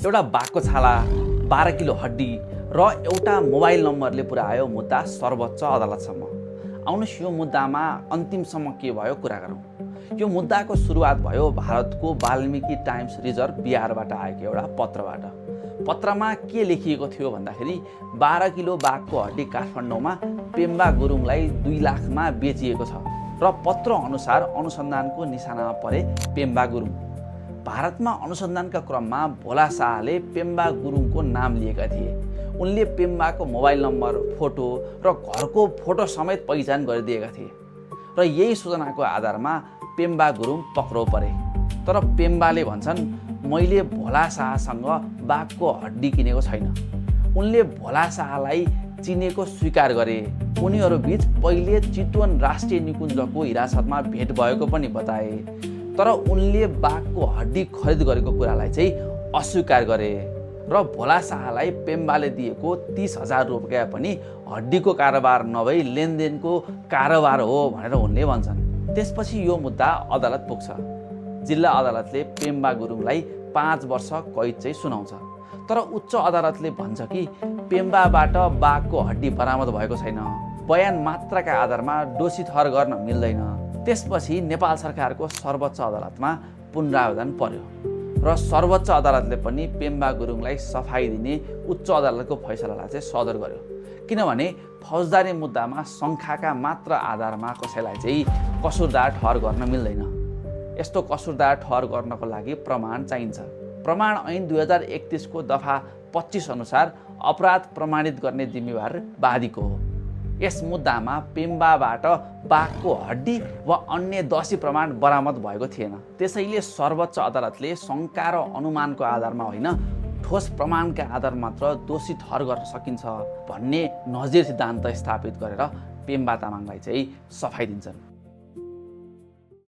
एउटा बाघको छाला, 12 किलो हड्डी र एउटा मोबाइल नम्बरले पुर्यायो मुद्दा सर्वोच्च अदालतसम्म। आउनुहोस् यो मुद्दामा अन्तिमसम्म के भयो कुरा गरौँ। यो मुद्दाको सुरुवात भयो भारतको वाल्मिकी टाइम्स रिजर्भ बिहारबाट आएको एउटा पत्रबाट। पत्रमा के लेखिएको थियो भन्दाखेरि 12 किलो बाघको हड्डी काठमाडौँमा पेम्बा गुरुङलाई 2 लाखमा बेचिएको छ र पत्र अनुसार अनुसन्धानको निशानामा परे पेम्बा गुरुङ। भारतमा अनुसन्धानका क्रममा भोला शाहले पेम्बा गुरुङको नाम लिएका थिए। उनले पेम्बाको मोबाइल नम्बर, फोटो र घरको फोटो समेत पहिचान गरिदिएका थिए र यही सूचनाको आधारमा पेम्बा गुरुङ पक्राउ परे। तर पेम्बाले भन्छन् मैले भोला शाहसँग बाघको हड्डी किनेको छैन। उनले भोला शाहलाई चिनेको स्वीकार गरे। उनीहरू बीच पहिले चितवन राष्ट्रिय निकुञ्जको हिरासतमा भेट भएको पनि बताए। तर उनले बाघको हड्डी खरिद गरेको कुरालाई चाहिँ अस्वीकार गरे र भोला शाहलाई पेम्बाले दिएको 30,000 रुपियाँ पनि हड्डीको कारोबार नभई लेनदेनको कारोबार हो भनेर उनले भन्छन्। त्यसपछि यो मुद्दा अदालत पुग्छ। जिल्ला अदालतले पेम्बा गुरुङलाई 5 वर्ष कैद चाहिँ सुनाउँछ। तर उच्च अदालतले भन्छ कि पेम्बाबाट बाघको हड्डी बरामद भएको छैन। बयान मात्रका आधारमा दोषी ठहर गर्न मिल्दैन। त्यसपछि नेपाल सरकारको सर्वोच्च अदालतमा पुनरावेदन पर्यो र सर्वोच्च अदालतले पनि पेम्बा गुरुङलाई सफाई दिने उच्च अदालतको फैसलालाई चाहिँ सदर गर्यो। किनभने फौजदारी मुद्दामा शङ्काका मात्र आधारमा कसैलाई चाहिँ कसुरदार ठहर गर्न मिल्दैन। यस्तो कसुरदार ठहर गर्नको लागि प्रमाण चाहिन्छ। प्रमाण ऐन 2031 को दफा 25 अनुसार अपराध प्रमाणित गर्ने जिम्मेवार वादीको हो। यस मुद्दामा पेम्बाबाट बाघको हड्डी वा अन्य दोषी प्रमाण बरामद भएको थिएन। त्यसैले सर्वोच्च अदालतले शङ्का र अनुमानको आधारमा होइन, ठोस प्रमाणका आधार मात्र दोषी ठहर गर्न सकिन्छ भन्ने नजिर सिद्धान्त स्थापित गरेर पेम्बा तामाङलाई चाहिँ सफाई दिन्छन्।